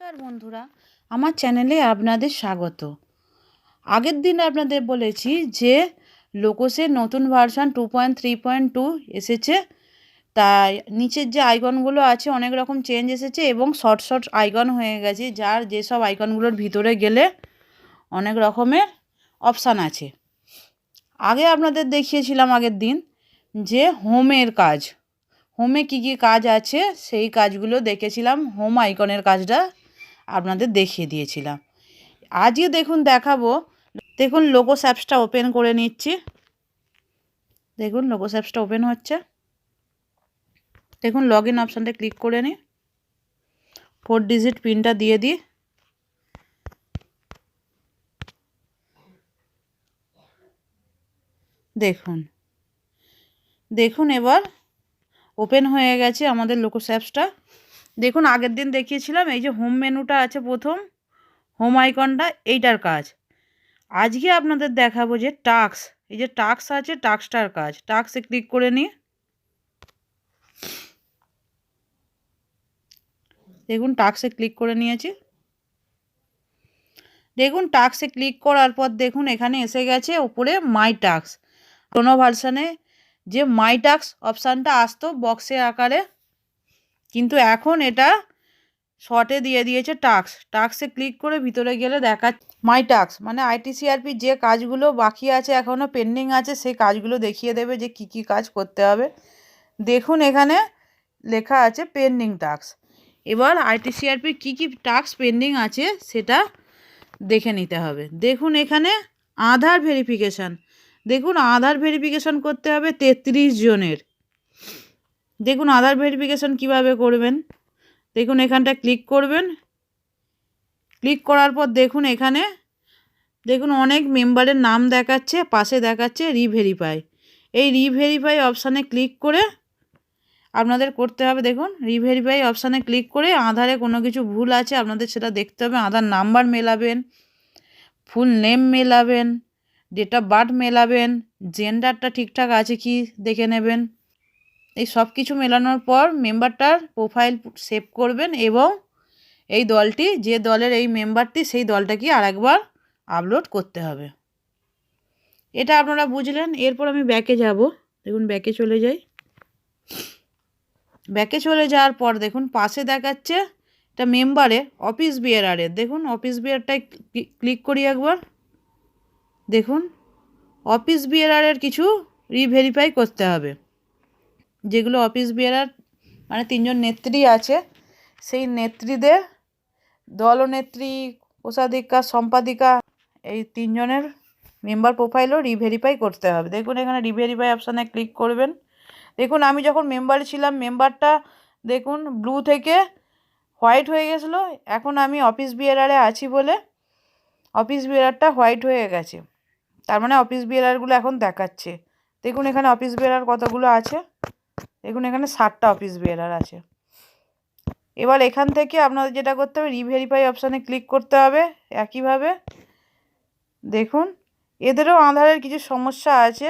নমস্কার বন্ধুরা, আমার চ্যানেলে আপনাদের স্বাগত। আগের দিন আপনাদের বলেছি যে লোকসের নতুন ভার্সন 2.3.2 এসেছে। তাই নিচের যে আইকনগুলো আছে অনেক রকম চেঞ্জ এসেছে এবং শর্ট শর্ট আইকন হয়ে গেছে, যার যেসব আইকনগুলোর ভিতরে গেলে অনেক রকমের অপশান আছে। আগে আপনাদের দেখিয়েছিলাম আগের দিন যে হোমের কাজ, হোমে কী কী কাজ আছে সেই কাজগুলো দেখেছিলাম, হোম আইকনের কাজটা আপনাদের দেখিয়ে দিয়েছিলাম। আজকে দেখাবো। দেখুন লোগোস অ্যাপসটা ওপেন করে নিচ্ছি। দেখুন লোগোস অ্যাপসটা ওপেন হচ্ছে। দেখুন লগ ইন অপশানটা ক্লিক করে নিই, 4 ডিজিট পিনটা দিয়ে দিই। দেখুন দেখুন এবার ওপেন হয়ে গেছে আমাদের লোগোস অ্যাপসটা। দেখুন আগের দিন দেখিয়েছিলাম এই যে হোম মেনুটা আছে, প্রথম হোম আইকনটা, এইটার কাজ। আজকে আপনাদের দেখাবো যে টাস্ক, এই যে টাস্ক আছে টাস্কটার কাজ। টাস্কে ক্লিক করে নিই। দেখুন টাস্কে ক্লিক করে নিয়েছি। দেখুন টাস্কে ক্লিক করার পর দেখুন এখানে এসে গেছে উপরে মাই টাস্ক। কোনো ভার্সানে যে মাই টাস্ক অপশানটা আসতো বক্সের আকারে, কিন্তু এখন এটা শর্টে দিয়ে দিয়েছে টাস্ক। টাস্কে ক্লিক করে ভিতরে গেলে দেখা মাই টাস্ক মানে আইটিসিআরপি যে কাজগুলো বাকি আছে, এখনও পেন্ডিং আছে, সেই কাজগুলো দেখিয়ে দেবে যে কি কি কাজ করতে হবে। দেখুন এখানে লেখা আছে পেন্ডিং টাস্ক। এবার আইটিসিআরপি কী কী টাস্ক পেন্ডিং আছে সেটা দেখে নিতে হবে। দেখুন এখানে আধার ভেরিফিকেশান, দেখুন আধার ভেরিফিকেশান করতে হবে 33 জনের। দেখুন আধার ভেরিফিকেশান কিভাবে করবেন, দেখুন এখানটা ক্লিক করবেন। ক্লিক করার পর দেখুন এখানে দেখুন অনেক মেম্বারের নাম দেখাচ্ছে, পাশে দেখাচ্ছে রিভেরিফাই। এই রিভেরিফাই অপশানে ক্লিক করে আপনাদের করতে হবে। দেখুন রিভেরিফাই অপশানে ক্লিক করে আধারে কোনো কিছু ভুল আছে আপনাদের সেটা দেখতে হবে। আধার নাম্বার মেলাবেন, ফুল নেম মেলাবেন, ডেট অফ বার্থ মেলাবেন, জেন্ডারটা ঠিকঠাক আছে কি দেখে নেবেন। এই সব কিছু মেলানোর পর মেম্বারটার প্রোফাইল সেভ করবেন এবং এই দলটি, যে দলের এই মেম্বারটি, সেই দলটাকে আরেকবার আপলোড করতে হবে। এটা আপনারা বুঝলেন। এরপর আমি ব্যাকে যাব। দেখুন ব্যাকে চলে যাই। ব্যাকে চলে যাওয়ার পর দেখুন পাশে দেখাচ্ছে এটা মেম্বারে অফিস বিয়ারারের। দেখুন অফিস বিয়ারটায় ক্লিক করি একবার। দেখুন অফিস বিয়ারারের কিছু রিভেরিফাই করতে হবে, যেগুলো অফিস বিয়ারার মানে 3 জন নেত্রী আছে, সেই নেত্রীদের দলনেত্রী, কোষাধিকা, সম্পাদিকা, এই 3 জনের মেম্বার প্রোফাইলও রিভেরিফাই করতে হবে। দেখুন এখানে রিভেরিফাই অপশানে ক্লিক করবেন। দেখুন আমি যখন মেম্বারে ছিলাম মেম্বারটা দেখুন ব্লু থেকে হোয়াইট হয়ে গেছিলো, এখন আমি অফিস বিয়ারারে আছি বলে অফিস বিয়ারারটা হোয়াইট হয়ে গেছে, তার মানে অফিস বিয়ারারগুলো এখন দেখাচ্ছে। দেখুন এখানে অফিস বিয়ারার কতগুলো আছে, দেখুন এখানে 7টা অফিস বিয়ারার আছে। এবার এখান থেকে আপনাদের যেটা করতে হবে রিভেরিফাই অপশানে ক্লিক করতে হবে। একইভাবে দেখুন এদেরও আধারের কিছু সমস্যা আছে,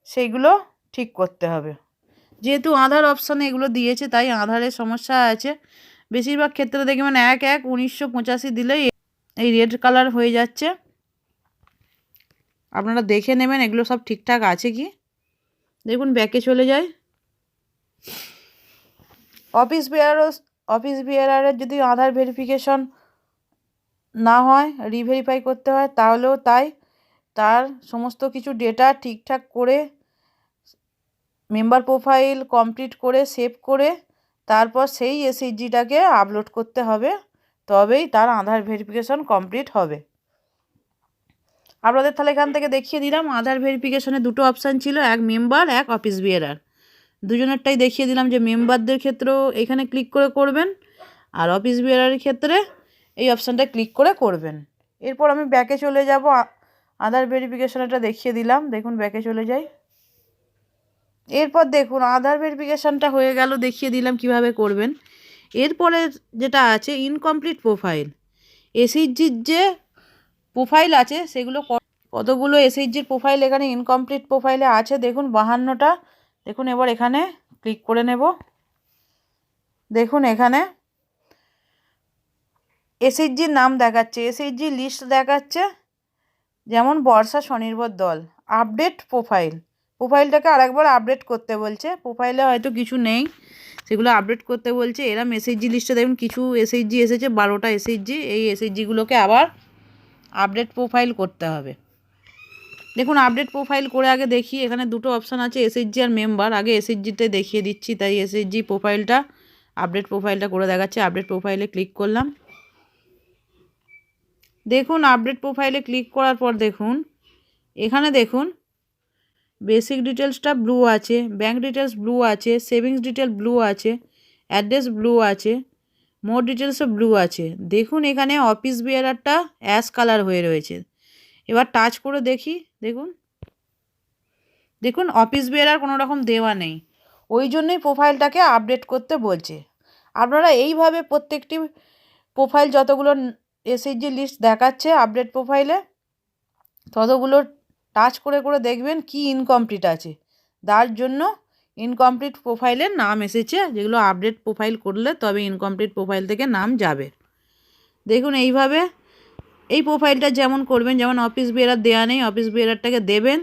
সেইগুলো ঠিক করতে হবে। যেহেতু আধার অপশানে এগুলো দিয়েছে তাই আধারের সমস্যা আছে। বেশিরভাগ ক্ষেত্রে দেখবেন 1/1/1985 দিলেই এই রেড কালার হয়ে যাচ্ছে। আপনারা দেখে নেবেন এগুলো সব ঠিকঠাক আছে কি। দেখুন ব্যাকে চলে যায়। অফিস বিয়ারারের যদি আধার ভেরিফিকেশন না হয়, রিভেরিফাই করতে হয়, তাহলেও তাই তার সমস্ত কিছু ডেটা ঠিকঠাক করে মেম্বার প্রোফাইল কমপ্লিট করে সেভ করে তারপর সেই এসএইচজিটাকে আপলোড করতে হবে, তবেই তার আধার ভেরিফিকেশন কমপ্লিট হবে। আপনাদের তাহলে এখান থেকে দেখিয়ে দিলাম আধার ভেরিফিকেশনে 2টো অপশান ছিল, এক মেম্বার এক অফিস বিয়ারার। দুজনেরটাই দেখিয়ে দিলাম যে মেম্বারদের ক্ষেত্রেও এখানে ক্লিক করে করবেন আর অফিস বিয়ারারের ক্ষেত্রে এই অপশানটা ক্লিক করে করবেন। এরপর আমি ব্যাকে চলে যাব। আধার ভেরিফিকেশন এটা দেখিয়ে দিলাম। দেখুন ব্যাকে চলে যাই। এরপর দেখুন আধার ভেরিফিকেশানটা হয়ে গেল, দেখিয়ে দিলাম কিভাবে করবেন। এরপরে যেটা আছে ইনকমপ্লিট প্রোফাইল, এসএইচজির যে প্রোফাইল আছে সেগুলো কতগুলো এসএইচজির প্রোফাইল এখানে ইনকমপ্লিট প্রোফাইলে আছে দেখুন 52টা। দেখুন এবার এখানে ক্লিক করে নেব। দেখুন এখানে এসএইচজির নাম দেখাচ্ছে, এসএইচজি লিস্ট দেখাচ্ছে, যেমন বর্ষা স্বনির্ভর দল। আপডেট প্রোফাইল, প্রোফাইলটাকে আরেকবার আপডেট করতে বলছে। প্রোফাইলে হয়তো কিছু নেই, সেগুলো আপডেট করতে বলছে। এরম এসএইচজি লিস্টে দেখুন কিছু এসএইচজি এসেছে, 12টা এসএইচজি। এই এসএইচজিগুলোকে আবার আপডেট প্রোফাইল করতে হবে। দেখুন আপডেট প্রোফাইল করে আগে দেখি, এখানে দুটো অপশান আছে, এসএইচজি আর মেম্বার। আগে এসএইচজিতে দেখিয়ে দিচ্ছি, তাই এসএইচজি প্রোফাইলটা আপডেট প্রোফাইলটা করে দেখাচ্ছে। আপডেট প্রোফাইলে ক্লিক করলাম। দেখুন আপডেট প্রোফাইলে ক্লিক করার পর দেখুন এখানে দেখুন বেসিক ডিটেলসটা ব্লু আছে, ব্যাঙ্ক ডিটেলস ব্লু আছে, সেভিংস ডিটেল ব্লু আছে, অ্যাড্রেস ব্লু আছে, মোর ডিটেলসও ব্লু আছে। দেখুন এখানে অফিস বিয়ারারটা অ্যাশ কালার হয়ে রয়েছে। এবার টাচ করে দেখি, দেখুন দেখুন অফিস বিয়ারার কোনো রকম দেওয়া নেই, ওই জন্যই প্রোফাইলটাকে আপডেট করতে বলছে। আপনারা এইভাবে প্রত্যেকটি প্রোফাইল যতগুলো এসএইচজি লিস্ট দেখাচ্ছে আপডেট প্রোফাইলে, ততগুলো টাচ করে করে দেখবেন কি ইনকমপ্লিট আছে। তার জন্য ইনকমপ্লিট প্রোফাইলের নাম এসেছে, যেগুলো আপডেট প্রোফাইল করলে তবে ইনকমপ্লিট প্রোফাইল থেকে নাম যাবে। দেখুন এইভাবে এই প্রোফাইলটা যেমন করবেন, যেমন অফিস বিয়ারার দেওয়া নেই, অফিস বিয়ারারটাকে দেবেন,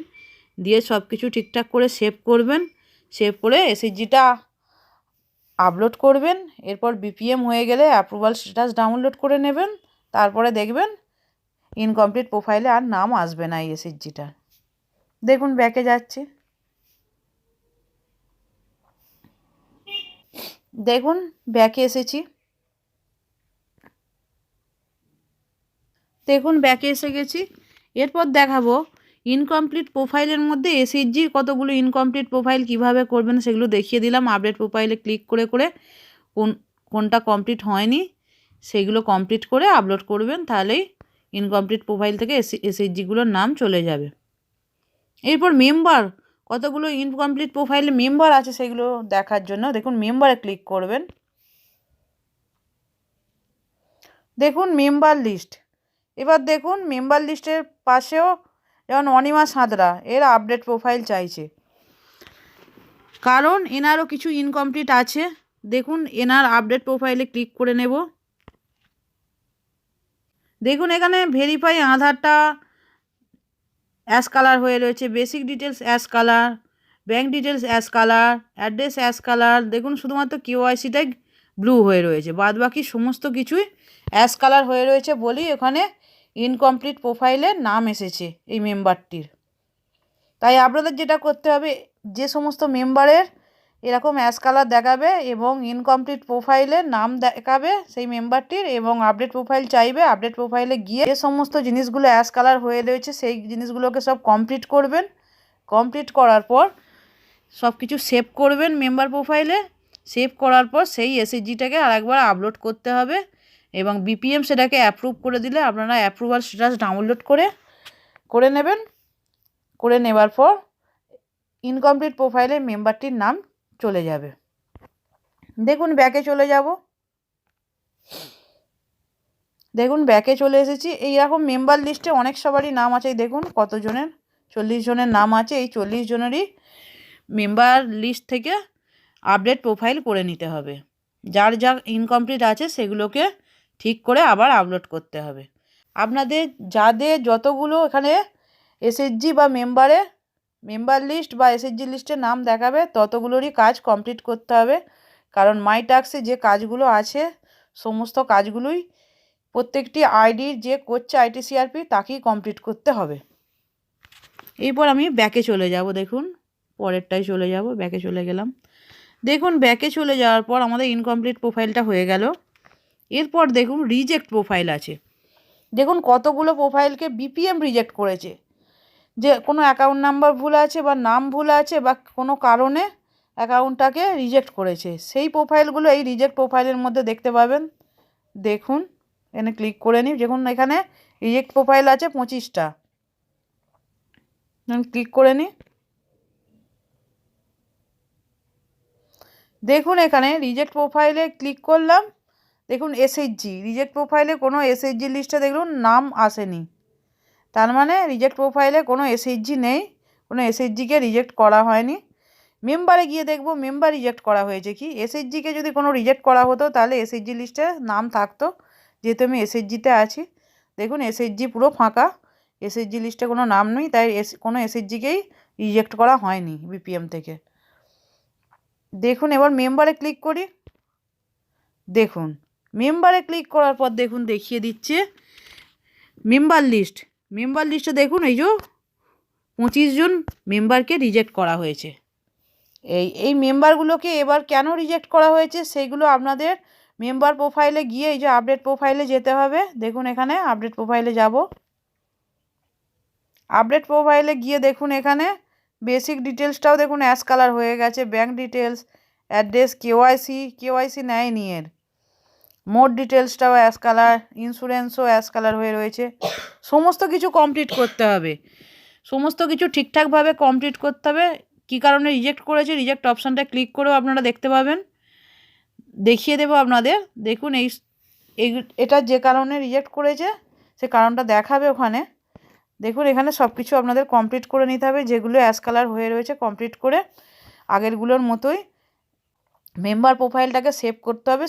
দিয়ে সব কিছু ঠিকঠাক করে সেভ করবেন। সেভ করে এসএইচজিটা আপলোড করবেন। এরপর বিপিএম হয়ে গেলে অ্যাপ্রুভাল স্ট্যাটাস ডাউনলোড করে নেবেন। তারপরে দেখবেন ইনকমপ্লিট প্রোফাইলে আর নাম আসবে না এই এসএইচজিটার। দেখুন ব্যাকে যাচ্ছি, দেখুন ব্যাকে এসেছি, দেখুন ব্যাকে এসে গেছি। এরপর দেখাবো ইনকমপ্লিট প্রোফাইলের মধ্যে এসএইচজির কতগুলো ইনকমপ্লিট প্রোফাইল কিভাবে করবেন সেগুলো দেখিয়ে দিলাম। আপডেট প্রোফাইলে ক্লিক করে করে কোনটা কমপ্লিট হয়নি সেগুলো কমপ্লিট করে আপলোড করবেন, তাহলেই ইনকমপ্লিট প্রোফাইল থেকে এসএইচজিগুলোর নাম চলে যাবে। এরপর মেম্বার, কতগুলো ইনকমপ্লিট প্রোফাইলে মেম্বার আছে সেগুলো দেখার জন্য দেখুন মেম্বারে ক্লিক করবেন। দেখুন মেম্বার লিস্ট। এবার দেখুন মেম্বার লিস্টের পাশেও যেমন অনিমা সাঁতরা, এর আপডেট প্রোফাইল চাইছে, কারণ এনারও কিছু ইনকমপ্লিট আছে। দেখুন এনার আপডেট প্রোফাইলে ক্লিক করে নেব। দেখুন এখানে ভেরিফাই আধারটা অ্যাশ কালার হয়ে রয়েছে, basic details ash colour, bank details ash colour, address ash colour. দেখুন শুধুমাত্র কেওয়াইসিটাই ব্লু হয়ে রয়েছে, বাদ বাকি সমস্ত কিছুই অ্যাশ কালার হয়ে রয়েছে বলেই এখানে ইনকমপ্লিট প্রোফাইলে নাম এসেছে এই মেম্বারটির। তাই আপনাদের যেটা করতে হবে, যে সমস্ত মেম্বারের এরকম অ্যাশ কালার দেখাবে এবং ইনকমপ্লিট প্রোফাইলে নাম দেখাবে সেই মেম্বারটির, এবং আপডেট প্রোফাইল চাইবে, আপডেট প্রোফাইলে গিয়ে যে সমস্ত জিনিসগুলো অ্যাশ কালার হয়ে রয়েছে সেই জিনিসগুলোকে সব কমপ্লিট করবেন। কমপ্লিট করার পর সব কিছু সেভ করবেন মেম্বার প্রোফাইলে। সেভ করার পর সেই এসএইচজিটাকে আরেকবার আপলোড করতে হবে, এবং বিপিএম সেটাকে অ্যাপ্রুভ করে দিলে আপনারা অ্যাপ্রুভাল স্ট্যাটাস ডাউনলোড করে নেবেন। করে নেবার পর ইনকমপ্লিট প্রোফাইলে মেম্বারটির নাম চলে যাবে। দেখুন ব্যাকে চলে যাব, দেখুন ব্যাকে চলে এসেছি। এইরকম মেম্বার লিস্টে অনেক সবারই নাম আছে, দেখুন কতজনের, 40 জনের নাম আছে। এই 40 জনেরই মেম্বার লিস্ট থেকে আপডেট প্রোফাইল করে নিতে হবে। যার যা ইনকমপ্লিট আছে সেগুলোকে ঠিক করে আবার আপলোড করতে হবে। আপনাদের যাদের যতগুলো এখানে এসএইচজি বা মেম্বার লিস্ট বা এসএইচজি লিস্টের নাম দেখাবে ততগুলোরই কাজ কমপ্লিট করতে হবে, কারণ মাই টাস্কে যে কাজগুলো আছে সমস্ত কাজগুলোই প্রত্যেকটি আইডির যে করছে আইটিসিআরপি তাকেই কমপ্লিট করতে হবে। এরপর আমি ব্যাকে চলে যাব, দেখুন পরেরটায় চলে যাব, ব্যাকে চলে গেলাম। দেখুন ব্যাকে চলে যাওয়ার পর আমাদের ইনকমপ্লিট প্রোফাইলটা হয়ে গেল। এরপর দেখুন রিজেক্ট প্রোফাইল আছে। দেখুন কতগুলো প্রোফাইলকে বিপিএম রিজেক্ট করেছে, যে কোনো অ্যাকাউন্ট নাম্বার ভুল আছে বা নাম ভুল আছে বা কোনো কারণে অ্যাকাউন্টটাকে রিজেক্ট করেছে, সেই প্রোফাইলগুলো এই রিজেক্ট প্রোফাইলের মধ্যে দেখতে পাবেন। দেখুন এখানে ক্লিক করে নিই, দেখুন এখানে রিজেক্ট প্রোফাইল আছে 25টা, ক্লিক করে নিই। দেখুন এখানে রিজেক্ট প্রোফাইলে ক্লিক করলাম, দেখুন এসএইচজি রিজেক্ট প্রোফাইলে কোনো এসএইচজি লিস্টে দেখুন নাম আসেনি, তার মানে রিজেক্ট প্রোফাইলে কোনো এসএইচজি নেই, কোনো এসএইচজিকে রিজেক্ট করা হয়নি। মেম্বারে গিয়ে দেখব মেম্বার রিজেক্ট করা হয়েছে কি। এসএইচজিকে যদি কোনো রিজেক্ট করা হতো তাহলে এসএইচজি লিস্টে নাম থাকতো, যেহেতু আমি এসএইচজিতে আছি। দেখুন এসএইচজি পুরো ফাঁকা, এসএইচজি লিস্টে কোনো নাম নেই, তাই কোনো এসএইচজিকেই রিজেক্ট করা হয়নি বিপিএম থেকে। দেখুন এবার মেম্বারে ক্লিক করি। দেখুন মেম্বারে ক্লিক করার পর দেখুন দেখিয়ে দিচ্ছে মেম্বার লিস্টে দেখুন এই যে 25 জন মেম্বারকে রিজেক্ট করা হয়েছে। এই মেম্বারগুলোকে এবার কেন রিজেক্ট করা হয়েছে সেইগুলো আপনাদের মেম্বার প্রোফাইলে গিয়ে এই যে আপডেট প্রোফাইলে যেতে হবে। দেখুন এখানে আপডেট প্রোফাইলে যাব। আপডেট প্রোফাইলে গিয়ে দেখুন এখানে বেসিক ডিটেলসটাও দেখুন অ্যাশ কালার হয়ে গেছে, ব্যাঙ্ক ডিটেলস, অ্যাড্রেস, কেওয়াইসি নেয়নি এর, মোড ডিটেলসটাও অ্যাশ কালার, ইন্স্যুরেন্সও অ্যাশ কালার হয়ে রয়েছে। সমস্ত কিছু কমপ্লিট করতে হবে, সমস্ত কিছু ঠিকঠাকভাবে কমপ্লিট করতে হবে। কী কারণে রিজেক্ট করেছে রিজেক্ট অপশানটা ক্লিক করেও আপনারা দেখতে পাবেন, দেখিয়ে দেবো আপনাদের। দেখুন এটা যে কারণে রিজেক্ট করেছে সে কারণটা দেখাবে ওখানে। দেখুন এখানে সব কিছু আপনাদের কমপ্লিট করে নিতে হবে, যেগুলো অ্যাশ কালার হয়ে রয়েছে কমপ্লিট করে আগেরগুলোর মতোই মেম্বার প্রোফাইলটাকে সেভ করতে হবে।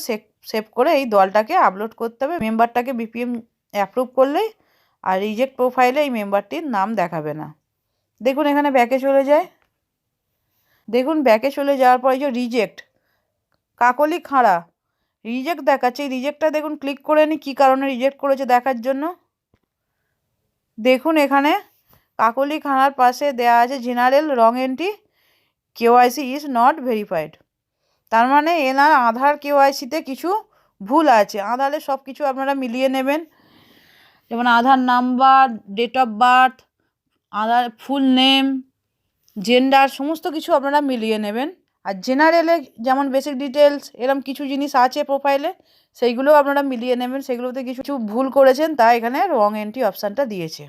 সেভ করে এই দলটাকে আপলোড করতে হবে। মেম্বারটাকে বিপিএম অ্যাপ্রুভ করলেই আর রিজেক্ট প্রোফাইলে এই মেম্বারটির নাম দেখাবে না। দেখুন এখানে ব্যাকে চলে যায়। দেখুন ব্যাকে চলে যাওয়ার পর এই যে রিজেক্ট কাকলি খাঁড়া রিজেক্ট দেখাচ্ছে, এই রিজেক্টটা দেখুন ক্লিক করে নিই কী কারণে রিজেক্ট করেছে দেখার জন্য। দেখুন এখানে কাকলি খাঁড়ার পাশে দেওয়া আছে general wrong entry, KYC is not verified. তার মানে এনার আধার কেওয়াইসিতে কিছু ভুল আছে। আধারে সব কিছু আপনারা মিলিয়ে নেবেন, যেমন Aadhaar number, date of birth, Aadhaar full name, gender, সমস্ত কিছু আপনারা মিলিয়ে নেবেন। আর জেনারেলে যেমন বেসিক ডিটেলস এরকম কিছু জিনিস আছে প্রোফাইলে, সেইগুলোও আপনারা মিলিয়ে নেবেন। সেগুলোতে কিছু ভুল করেছেন তাই এখানে রং এন্ট্রি অপশানটা দিয়েছে।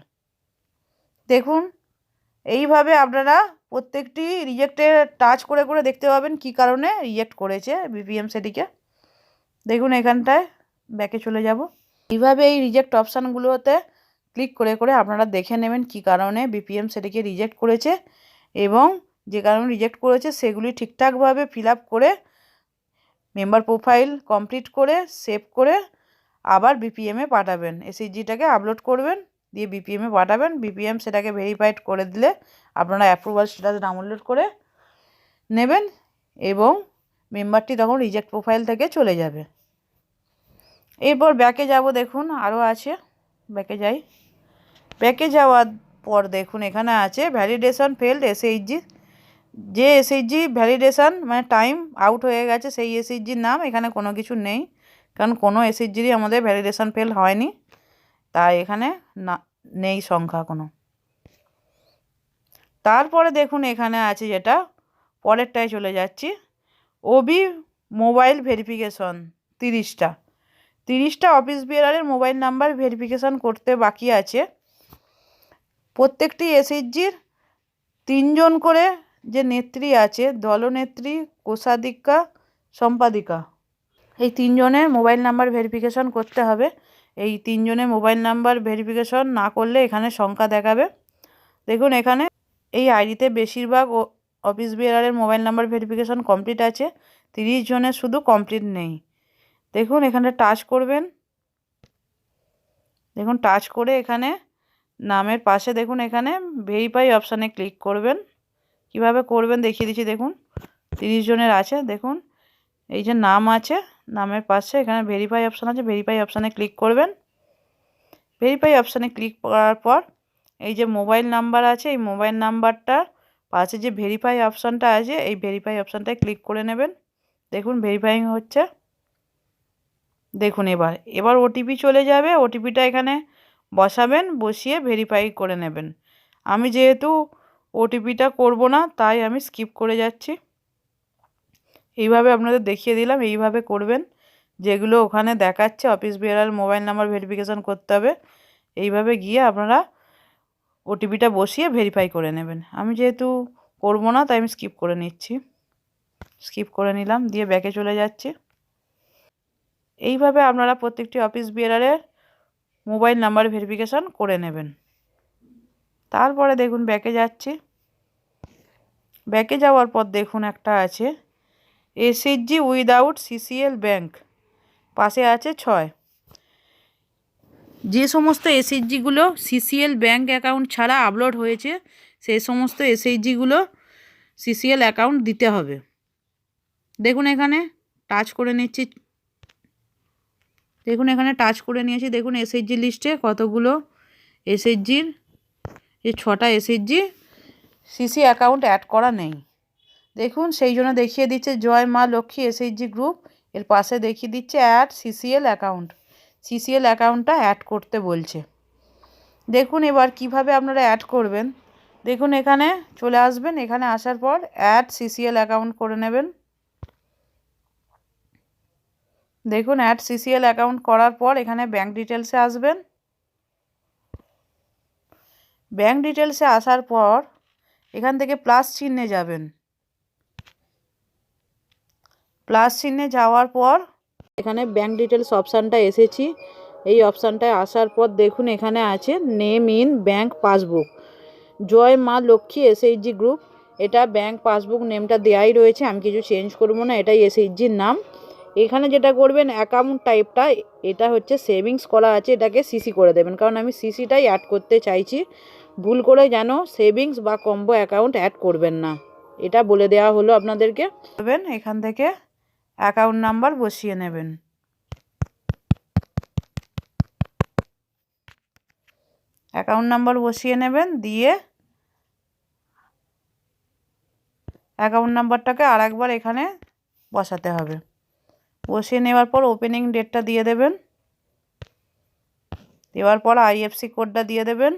দেখুন এইভাবে আপনারা প্রত্যেকটি রিজেক্টে টাচ করে করে দেখতে পাবেন কী কারণে রিজেক্ট করেছে বিপিএম সেটিকে। দেখুন এখানটায় ব্যাকে চলে যাব। এইভাবে এই রিজেক্ট অপশানগুলোতে ক্লিক করে করে আপনারা দেখে নেবেন কী কারণে বিপিএম সেটিকে রিজেক্ট করেছে, এবং যে কারণে রিজেক্ট করেছে সেগুলি ঠিকঠাকভাবে ফিল আপ করে মেম্বার প্রোফাইল কমপ্লিট করে সেভ করে আবার বিপিএমে পাঠাবেন। এসএইচজিটাকে আপলোড করবেন, দিয়ে বিপিএমে পাঠাবেন। বিপিএম সেটাকে ভেরিফাইড করে দিলে আপনারা অ্যাপ্রুভাল স্ট্যাটাস ডাউনলোড করে নেবেন এবং মেম্বারটি তখন রিজেক্ট প্রোফাইল থেকে চলে যাবে। এরপর ব্যাকে যাব। দেখুন আরও আছে, ব্যাকে যাই। ব্যাকে যাওয়ার পর দেখুন এখানে আছে ভ্যালিডেশন ফেল্ড এসএইচজি। যে এসএইচজি ভ্যালিডেশন মানে টাইম আউট হয়ে গেছে সেই এসএইচজির নাম এখানে কোনো কিছু নেই, কারণ কোনো এসএইচজিরই আমাদের ভ্যালিডেশন ফেল হয়নি, তাই এখানে না নেই সংখ্যা কোনো। তারপরে দেখুন এখানে আছে যেটা পরেরটায় চলে যাচ্ছি, ওবি মোবাইল ভেরিফিকেশন 30টা অফিস বিয়ারের মোবাইল নাম্বার ভেরিফিকেশান করতে বাকি আছে। প্রত্যেকটি এসএইচজির 3 জন করে যে নেত্রী আছে, দলনেত্রী, কোষাধিকা, সম্পাদিকা, এই 3 জনের মোবাইল নাম্বার ভেরিফিকেশান করতে হবে। এই 3 জনের মোবাইল নাম্বার ভেরিফিকেশন না করলে এখানে সংখ্যা দেখাবে। দেখুন এখানে এই আইডিতে বেশিরভাগ অফিস বিয়ারের মোবাইল নাম্বার ভেরিফিকেশন কমপ্লিট আছে, 30 জনের শুধু কমপ্লিট নেই। দেখুন এখানে টাচ করবেন। দেখুন টাচ করে এখানে নামের পাশে দেখুন এখানে ভেরিফাই অপশানে ক্লিক করবেন। কিভাবে করবেন দেখিয়ে দিচ্ছি। দেখুন 30 জনের আছে, দেখুন এই যে নাম আছে, নামের পাশে এখানে ভেরিফাই অপশান আছে, ভেরিফাই অপশানে ক্লিক করবেন। ভেরিফাই অপশানে ক্লিক করার পর এই যে মোবাইল নাম্বার আছে, এই মোবাইল নাম্বারটার পাশে যে ভেরিফাই অপশানটা আছে এই ভেরিফাই অপশানটায় ক্লিক করে নেবেন। দেখুন ভেরিফাইং হচ্ছে। দেখুন এবার ওটিপি চলে যাবে, ওটিপিটা এখানে বসাবেন, বসিয়ে ভেরিফাই করে নেবেন। আমি যেহেতু ওটিপিটা করব না তাই আমি স্কিপ করে যাচ্ছি। এইভাবে আপনাদের দেখিয়ে দিলাম, এইভাবে করবেন। যেগুলো ওখানে দেখাচ্ছে অফিস বিয়ারের মোবাইল নাম্বার ভেরিফিকেশান করতে হবে, এইভাবে গিয়ে আপনারা ওটিপিটা বসিয়ে ভেরিফাই করে নেবেন। আমি যেহেতু করব না তাই আমি স্কিপ করে নিচ্ছি। স্কিপ করে নিলাম, দিয়ে ব্যাকে চলে যাচ্ছি। এইভাবে আপনারা প্রত্যেকটি অফিস বিয়ারের মোবাইল নাম্বার ভেরিফিকেশান করে নেবেন। তারপরে দেখুন ব্যাকে যাচ্ছি। ব্যাকে যাওয়ার পর দেখুন একটা আছে এসএইচজি উইদাউট সিসিএল ব্যাংক, পাশে আছে 6। যে সমস্ত এসএইচজিগুলো সিসিএল ব্যাঙ্ক অ্যাকাউন্ট ছাড়া আপলোড হয়েছে সেই সমস্ত এসএইচজিগুলো সিসিএল অ্যাকাউন্ট দিতে হবে। দেখুন এখানে টাচ করে নিচ্ছি, দেখুন এখানে টাচ করে নিয়েছি। দেখুন এসএইচজি লিস্টে কতগুলো এসএইচজির, এই 6টা এসএইচজি সিসি অ্যাকাউন্ট অ্যাড করা নেই। দেখুন সেই জন্য দেখিয়ে দিচ্ছে জয় মা লক্ষ্মী এসএইচজি গ্রুপ, এর পাশে দেখিয়ে দিচ্ছে অ্যাড সিসিএল অ্যাকাউন্ট। সিসিএল অ্যাকাউন্টটা অ্যাড করতে বলছে। দেখুন এবার কিভাবে আপনারা অ্যাড করবেন। দেখুন এখানে চলে আসবেন, এখানে আসার পর অ্যাড সিসিএল অ্যাকাউন্ট করে নেবেন। দেখুন অ্যাড সিসিএল অ্যাকাউন্ট করার পর এখানে ব্যাঙ্ক ডিটেলসে আসবেন। ব্যাঙ্ক ডিটেলসে আসার পর এখান থেকে প্লাস চিহ্নে যাবেন। প্লাস চিহ্নে যাওয়ার পর এখানে ব্যাঙ্ক ডিটেলস অপশানটা এসেছি। এই অপশানটায় আসার পর দেখুন এখানে আছে নেম ইন ব্যাঙ্ক পাসবুক, জয় মা লক্ষ্মী এসএইচজি গ্রুপ। এটা ব্যাঙ্ক পাসবুক নেমটা দেওয়াই রয়েছে, আমি কিছু চেঞ্জ করবো না, এটাই এসএইচজির নাম। এখানে যেটা করবেন অ্যাকাউন্ট টাইপটা এটা হচ্ছে সেভিংস করা আছে, এটাকে সিসি করে দেবেন, কারণ আমি সিসিটাই অ্যাড করতে চাইছি। ভুল করে যেন সেভিংস বা কম্বো অ্যাকাউন্ট অ্যাড করবেন না, এটা বলে দেওয়া হলো আপনাদেরকে। এখান থেকে অ্যাকাউন্ট নাম্বার বসিয়ে নেবেন। অ্যাকাউন্ট নাম্বার বসিয়ে নেবেন, দিয়ে অ্যাকাউন্ট নাম্বারটাকে আরেকবার এখানে বসাতে হবে। বসিয়ে নেওয়ার পর ওপেনিং ডেটটা দিয়ে দেবেন। দেওয়ার পর আইএফসি কোডটা দিয়ে দেবেন।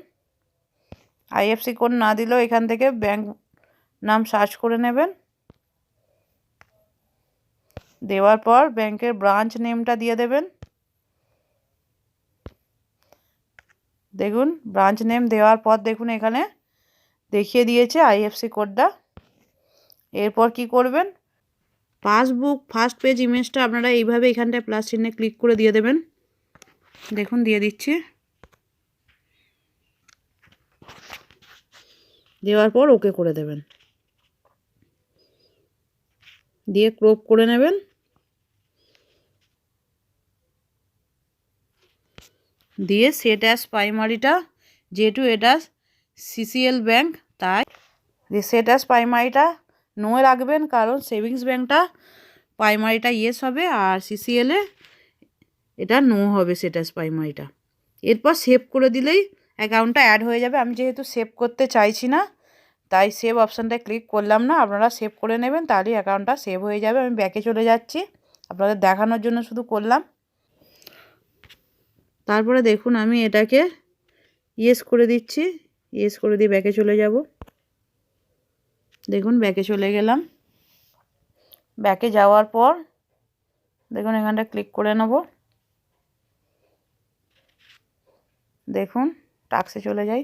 আইএফসি কোড না দিলেও এখান থেকে ব্যাঙ্ক নাম সার্চ করে নেবেন। দেওয়ার পর ব্যাংকের ব্রাঞ্চ নেমটা দিয়ে দেবেন। দেখুন ব্রাঞ্চ নেম দেওয়ার পর দেখুন এখানে দেখিয়ে দিয়েছে আইএফসি কোডটা। এরপর কি করবেন, পাসবুক ফার্স্ট পেজ ইমেজটা আপনারা এইভাবে এখানটায় প্লাস চিহ্নে ক্লিক করে দিয়ে দেবেন। দেখুন দিয়ে দিচ্ছি। দেওয়ার পর ওকে করে দেবেন, দিয়ে ক্রপ করে নেবেন। দিয়ে সেট অ্যাজ প্রাইমারিটা, যেহেতু এটা সিসিএল ব্যাঙ্ক তাই সেট অ্যাজ প্রাইমারিটা নো রাখবেন, কারণ সেভিংস ব্যাঙ্কটা প্রাইমারিটা ইয়েস হবে আর সিসিএলে এটা নো হবে সেট অ্যাজ প্রাইমারিটা। এরপর সেভ করে দিলেই অ্যাকাউন্টটা অ্যাড হয়ে যাবে। আমি যেহেতু সেভ করতে চাইছি না তাই সেভ অপশানটায় ক্লিক করলাম না, আপনারা সেভ করে নেবেন, তাহলেই অ্যাকাউন্টটা সেভ হয়ে যাবে। আমি ব্যাকে চলে যাচ্ছি, আপনাদের দেখানোর জন্য শুধু করলাম। তারপরে দেখুন আমি এটাকে ইয়েস করে দিচ্ছি, ইয়েস করে দিয়ে ব্যাকে চলে যাব। দেখুন ব্যাকে চলে গেলাম। ব্যাকে যাওয়ার পর দেখুন এখানটা ক্লিক করে নেব। দেখুন টাস্কে চলে যাই।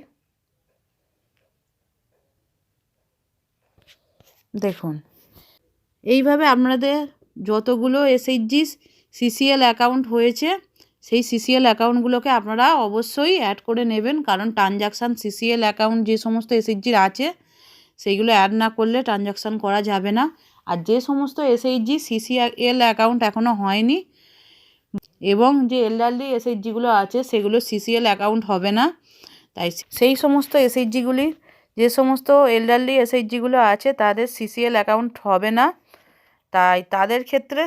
দেখুন এইভাবে আপনাদের যতগুলো এসএইচজি সিসিএল অ্যাকাউন্ট হয়েছে সেই সিসিএল অ্যাকাউন্টগুলোকে আপনারা অবশ্যই অ্যাড করে নেবেন, কারণ ট্রানজাকশান সিসিএল অ্যাকাউন্ট যে সমস্ত এসএইচজির আছে সেইগুলো অ্যাড না করলে ট্রানজাকশান করা যাবে না। আর যে সমস্ত এসএইচজি সিসিএল অ্যাকাউন্ট এখনও হয়নি এবং যে এলডারলি এসএইচজিগুলো আছে সেগুলো সিসিএল অ্যাকাউন্ট হবে না, তাই সেই সমস্ত এসএইচজিগুলি যে সমস্ত এলডারলি এসএইচজিগুলো আছে তাদের সিসিএল অ্যাকাউন্ট হবে না, তাই তাদের ক্ষেত্রে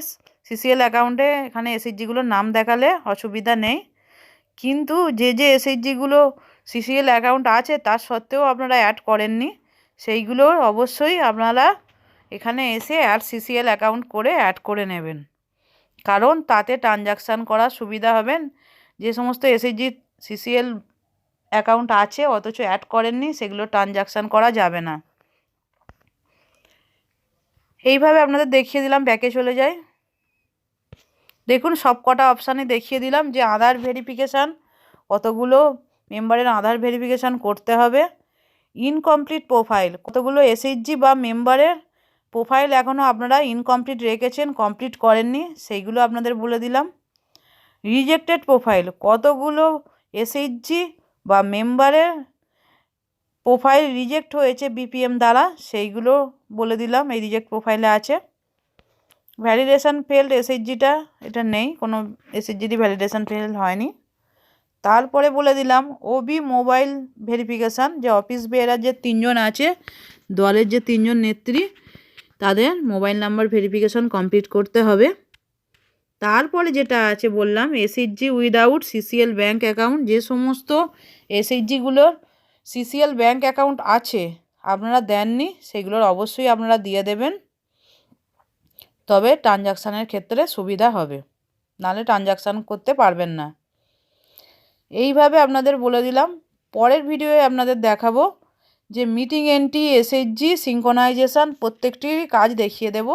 সিসিএল অ্যাকাউন্টে এখানে এসএইচজিগুলোর নাম দেখালে অসুবিধা নেই। কিন্তু যে যে এসএইচজিগুলো সিসিএল অ্যাকাউন্ট আছে তার সত্ত্বেও আপনারা অ্যাড করেননি সেইগুলো অবশ্যই আপনারা এখানে এসে অ্যাড সিসিএল অ্যাকাউন্ট করে অ্যাড করে নেবেন, কারণ তাতে ট্রানজাকশান করার সুবিধা হবেন। যে সমস্ত এসএইচজি সিসিএল অ্যাকাউন্ট আছে অথচ অ্যাড করেননি সেগুলো ট্রানজাকশান করা যাবে না। এইভাবে আপনাদের দেখিয়ে দিলাম, ব্যাকে চলে যায়। দেখুন সব কটা অপশানে দেখিয়ে দিলাম যে আধার ভেরিফিকেশান কতগুলো মেম্বারের আধার ভেরিফিকেশান করতে হবে, ইনকমপ্লিট প্রোফাইল কতগুলো এসএইচজি বা মেম্বারের প্রোফাইল এখনও আপনারা ইনকমপ্লিট রেখেছেন, কমপ্লিট করেননি, সেইগুলো আপনাদের বলে দিলাম। রিজেক্টেড প্রোফাইল কতগুলো এসএইচজি বা মেম্বারের প্রোফাইল রিজেক্ট হয়েছে বিপিএম দ্বারা সেইগুলো বলে দিলাম, এই রিজেক্ট প্রোফাইলে আছে। ভ্যালিডেশন ফেল্ড এসএইচজিটা এটা নেই, কোনো এসএইচজিরই ভ্যালিডেশন ফেল হয়নি, তারপরে বলে দিলাম ওবি মোবাইল ভেরিফিকেশান, যে অফিস বেয়ারার যে 3 জন আছে, দলের যে 3 জন নেত্রী, তাদের মোবাইল নাম্বার ভেরিফিকেশন কমপ্লিট করতে হবে। তারপরে যেটা আছে বললাম SHG without CCl bank account, যে সমস্ত এসএইচজিগুলোর সিসিএল ব্যাঙ্ক অ্যাকাউন্ট আছে আপনারা দেননি, সেগুলোর অবশ্যই আপনারা দিয়ে দেবেন, তবে ট্রানজাকশানের ক্ষেত্রে সুবিধা হবে, নাহলে ট্রানজাকশান করতে পারবেন না। এইভাবে আপনাদের বলে দিলাম। পরের ভিডিওয়ে আপনাদের দেখাবো যে মিটিং এন্ট্রি, এসএইচজি, সিঙ্ক্রোনাইজেশন প্রত্যেকটির কাজ দেখিয়ে দেব।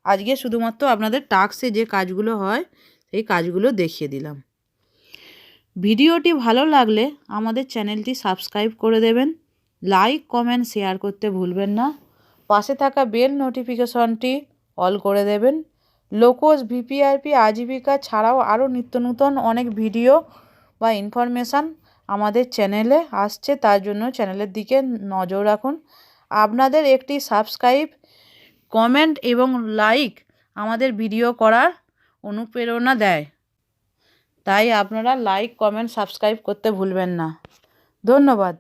আজকে শুধুমাত্র আপনাদের টাস্কে যে কাজগুলো হয় সেই কাজগুলো দেখিয়ে দিলাম। ভিডিওটি ভালো লাগলে আমাদের চ্যানেলটি সাবস্ক্রাইব করে দেবেন, লাইক কমেন্ট শেয়ার করতে ভুলবেন না, পাশে থাকা বেল নোটিফিকেশনটি অল করে দেবেন। লোকোজ, ভিপিআইপি, আজীবিকা ছাড়াও আরও নিত্য নতুন অনেক ভিডিও বা ইনফরমেশান আমাদের চ্যানেলে আসছে, তার জন্য চ্যানেলের দিকে নজর রাখুন। আপনাদের একটি সাবস্ক্রাইব, কমেন্ট এবং লাইক আমাদের ভিডিও করার অনুপ্রেরণা দেয়, তাই আপনারা লাইক কমেন্ট সাবস্ক্রাইব করতে ভুলবেন না। ধন্যবাদ।